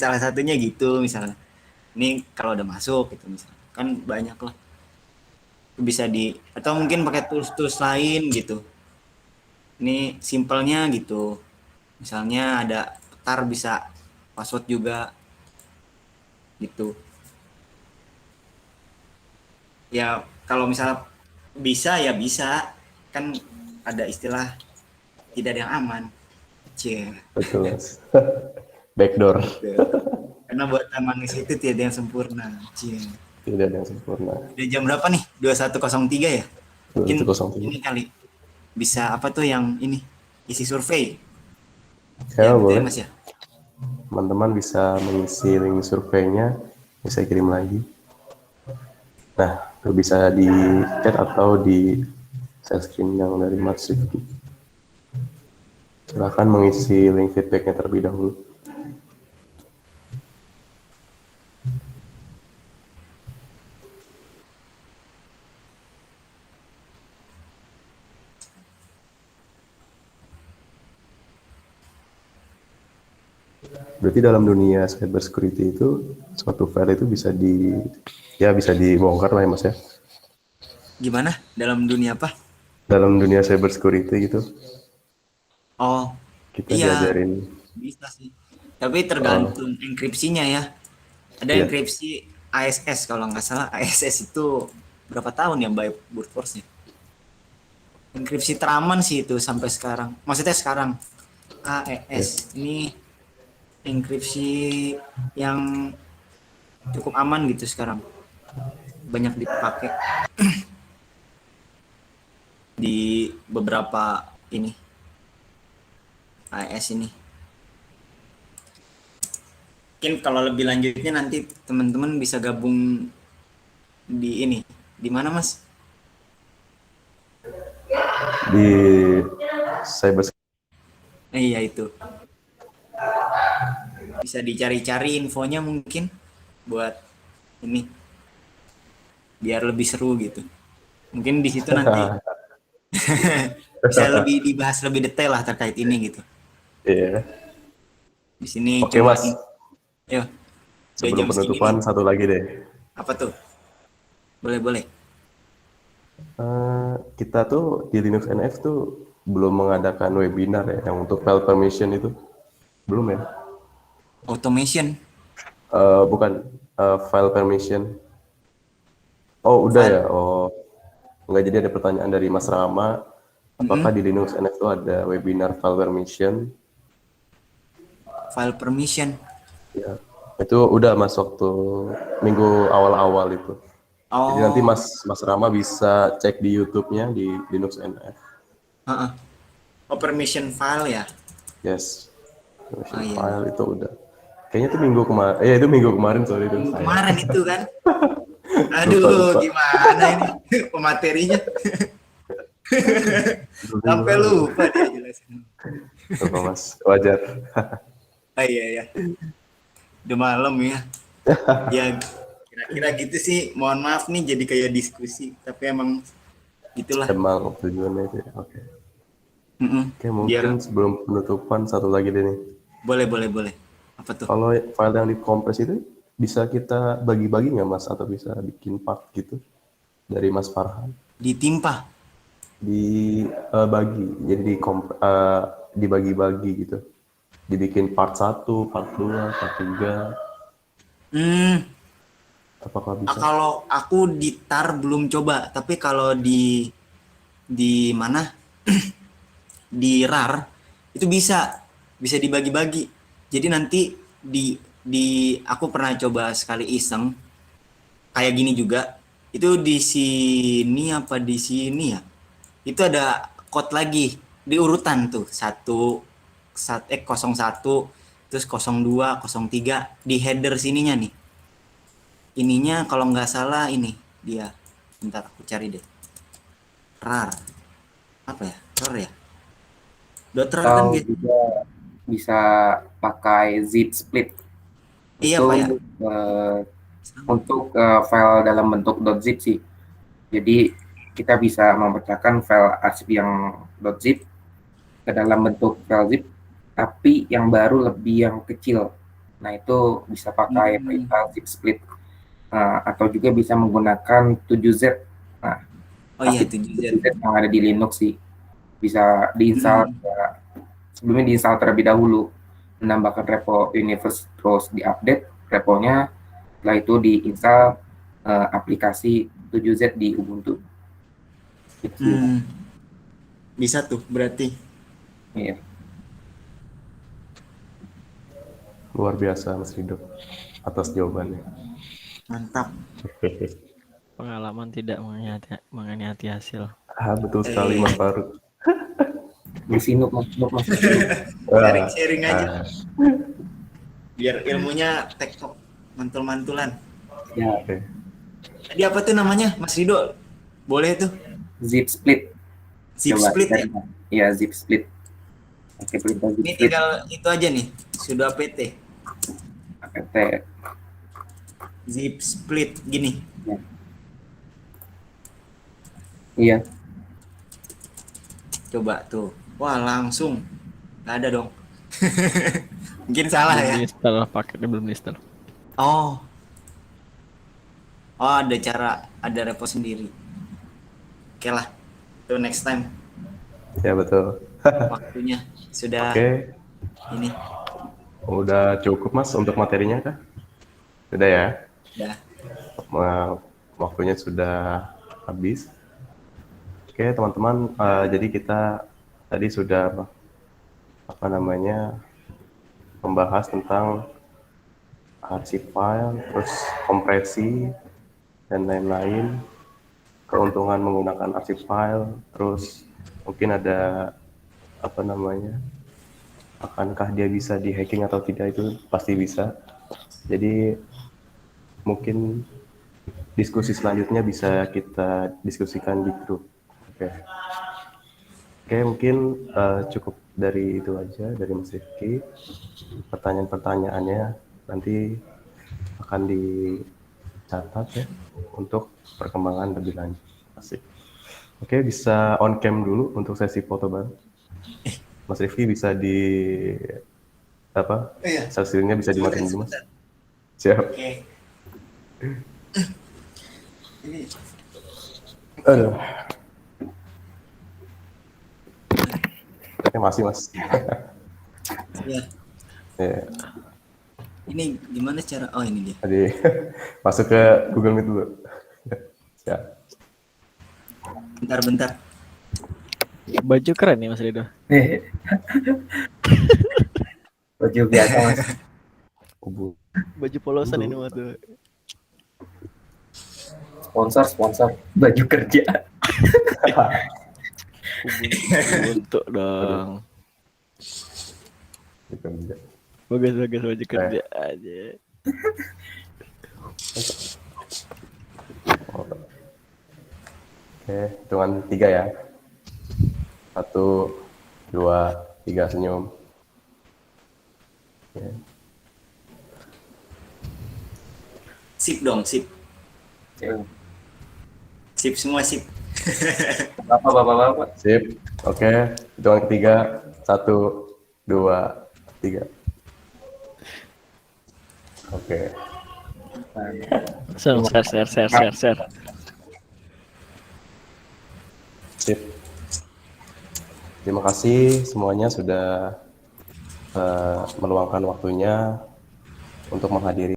Speaker 2: salah satunya gitu misalnya ini kalau udah masuk gitu misalnya kan banyak lah bisa atau mungkin pakai tools-tools lain gitu ini simpelnya gitu misalnya ada tar bisa password juga gitu ya kalau misalnya bisa ya bisa kan ada istilah tidak ada yang aman cie
Speaker 1: Betul Mas. Backdoor.
Speaker 2: gitu. Karena buatan manusia itu tidak ada yang sempurna cie
Speaker 1: Tidak ada yang sempurna.
Speaker 2: udah jam berapa nih 21.03 ya mungkin
Speaker 1: 2103.
Speaker 2: ini kali bisa apa tuh yang ini isi survei
Speaker 1: Ya
Speaker 2: ya gitu ya
Speaker 1: boleh.
Speaker 2: mas ya.
Speaker 1: Teman-teman bisa mengisi link surveinya, bisa kirim lagi. Nah, itu bisa di chat atau di share screen yang dari Mas Rifki. Silakan mengisi link feedbacknya terlebih dahulu. Berarti dalam dunia cyber security itu suatu file itu bisa dibongkar lah ya Mas ya.
Speaker 2: Gimana dalam dunia apa
Speaker 1: Dalam dunia cyber security gitu
Speaker 2: oh
Speaker 1: kita
Speaker 2: iya
Speaker 1: diajarin.
Speaker 2: bisa sih tapi tergantung enkripsinya ya ada
Speaker 1: Iya,
Speaker 2: enkripsi ASS kalau nggak salah ASS itu berapa tahun ya by brute force-nya enkripsi teraman sih itu sampai sekarang maksudnya sekarang
Speaker 1: iya.
Speaker 2: AES ini enkripsi yang cukup aman gitu sekarang banyak dipakai di beberapa ini AES ini mungkin kalau lebih lanjutnya nanti teman-teman bisa gabung di ini di mana mas
Speaker 1: Di cyber
Speaker 2: iya itu bisa dicari-cari infonya mungkin buat ini biar lebih seru gitu mungkin di situ nanti bisa lebih dibahas lebih detail lah terkait ini gitu
Speaker 1: Iya.
Speaker 2: di sini
Speaker 1: Oke
Speaker 2: cuma
Speaker 1: Mas,
Speaker 2: ya udah
Speaker 1: sebelum
Speaker 2: jam segini nih
Speaker 1: penutupan satu lagi deh.
Speaker 2: apa tuh boleh boleh
Speaker 1: Kita tuh di Linux NF tuh belum mengadakan webinar ya, yang untuk file permission itu belum ya?
Speaker 2: Automation.
Speaker 1: Bukan file permission. Oh udah
Speaker 2: File.
Speaker 1: ya. Oh enggak, jadi ada pertanyaan dari Mas Rama. Apakah di Linux NX itu ada webinar file permission?
Speaker 2: File permission.
Speaker 1: Ya, itu udah Mas waktu minggu awal-awal itu. Jadi nanti
Speaker 2: Oh,
Speaker 1: Mas Rama bisa cek di YouTube-nya di Linux NX.
Speaker 2: heeh. Oh, permission file ya.
Speaker 1: Yes, permission
Speaker 2: Oh iya.
Speaker 1: file itu udah. Kayaknya itu minggu kemarin. Itu minggu kemarin, sorry itu
Speaker 2: Minggu
Speaker 1: saya.
Speaker 2: kemarin itu kan.
Speaker 1: Lupa,
Speaker 2: Aduh,
Speaker 1: lupa.
Speaker 2: gimana ini pematerinya? Sampai lupa dia jelasin.
Speaker 1: Lupa Mas, wajar.
Speaker 2: Oh iya ya. Udah malam ya. Ya kira-kira gitu sih. Mohon maaf nih jadi kayak diskusi, tapi emang itulah.
Speaker 1: Emang tujuannya itu ya. Oke. Oke,
Speaker 2: Biar
Speaker 1: mungkin sebelum penutupan satu lagi deh nih.
Speaker 2: boleh. Apa tuh?
Speaker 1: Kalau file yang dikompres itu bisa kita bagi-bagi nggak Mas, atau bisa bikin part gitu dari Mas Farhan?
Speaker 2: Ditimpa.
Speaker 1: Dibagi, jadi dibagi-bagi gitu. Dibikin part 1, part 2, part 3.
Speaker 2: Hmm,
Speaker 1: Apakah bisa?
Speaker 2: kalau aku di tar belum coba, tapi kalau di mana? Di RAR itu bisa dibagi-bagi. Jadi nanti di aku pernah coba sekali iseng kayak gini juga. Itu di sini apa di sini ya? Itu ada code lagi di urutan tuh 01 terus 02 03 di header sininya nih. Ininya kalau nggak salah ini dia. Bentar aku cari deh. RAR. Apa ya? RAR ya? .rar kan
Speaker 3: Atau
Speaker 2: gitu.
Speaker 3: juga bisa pakai zip split.
Speaker 2: Iya
Speaker 3: Itu
Speaker 2: Pak ya.
Speaker 3: untuk file dalam bentuk .zip sih. Jadi kita bisa memecahkan file arsip yang .zip ke dalam bentuk file zip, tapi yang baru lebih yang kecil. Nah itu bisa pakai perintah zip split. Atau juga bisa menggunakan 7Z. Nah,
Speaker 2: Oh iya
Speaker 3: tapi
Speaker 2: 7Z.
Speaker 3: 7Z yang ada di Linux sih bisa diinstal sebelumnya diinstal terlebih dahulu, menambahkan repo universe, terus diupdate reponya, setelah itu diinstal aplikasi 7Z di Ubuntu. Gitu sih.
Speaker 2: Bisa tuh berarti.
Speaker 3: Iya.
Speaker 1: Luar biasa Mas Rido atas jawabannya.
Speaker 2: Mantap.
Speaker 5: Pengalaman tidak mengkhianati hasil.
Speaker 1: Betul sekali Mas Faruk.
Speaker 3: Di sini mas.
Speaker 2: Sharing-sharing aja. Biar ilmunya tektok mantul-mantulan.
Speaker 3: Ya,
Speaker 1: Oke.
Speaker 2: Tadi apa tuh namanya Mas Rido? Boleh tuh.
Speaker 3: zip split.
Speaker 2: Zip
Speaker 3: Coba
Speaker 2: split ya?
Speaker 3: cari. Iya, zip split. Oke, perintah zip
Speaker 2: Ini
Speaker 3: split.
Speaker 2: tinggal itu aja nih. Sudah PT.
Speaker 3: apt.
Speaker 2: Zip split gini.
Speaker 3: Ya. Iya.
Speaker 2: Coba tuh. Wah langsung. Nggak ada dong. Mungkin salah ya.
Speaker 5: Belum diinstal, paketnya belum diinstal.
Speaker 2: Oh. Oh ada cara, ada repo sendiri. Oke lah. Itu next time.
Speaker 1: Ya betul.
Speaker 2: Waktunya sudah
Speaker 1: Oke,
Speaker 2: ini.
Speaker 1: udah cukup Mas untuk materinya kah? Sudah ya?
Speaker 2: Udah.
Speaker 1: Waktunya sudah habis. Oke teman-teman, jadi kita tadi sudah membahas tentang arsip file, terus kompresi dan lain-lain, keuntungan menggunakan arsip file, terus mungkin ada akankah dia bisa di hacking atau tidak, itu pasti bisa. Jadi mungkin diskusi selanjutnya bisa kita diskusikan di grup. Oke, mungkin cukup dari itu aja dari Mas Rifki. Pertanyaan-pertanyaannya nanti akan dicatat ya untuk perkembangan lebih lanjut. Asik. Oke, bisa on cam dulu untuk sesi foto baru. Mas Rifki bisa sesinya bisa dimatiin dulu Mas. Siap.
Speaker 2: Oke. Ini
Speaker 1: Aduh. Oke, masih Mas.
Speaker 2: Ya,
Speaker 1: Ya,
Speaker 2: ini gimana cara? Oh ini dia.
Speaker 1: jadi masuk ke Google Meet dulu. Ya,
Speaker 2: Bentar.
Speaker 5: Baju keren nih Mas Rido.
Speaker 3: Baju biasa Mas.
Speaker 1: kubu.
Speaker 5: Baju polosan ini mah tuh.
Speaker 3: Sponsor baju kerja.
Speaker 5: Untuk dong.
Speaker 1: Gitu aja.
Speaker 5: Bagus baju kerja aja.
Speaker 1: Oke, hitungan 3 ya. 1, 2, 3 senyum. Oke.
Speaker 2: Sip dong, sip. Sip semua sip.
Speaker 3: Bapak.
Speaker 1: Sip. Oke, hitungan ketiga. 1, 2, 3. Oke.
Speaker 5: Share.
Speaker 1: Sip. Terima kasih semuanya sudah meluangkan waktunya untuk menghadiri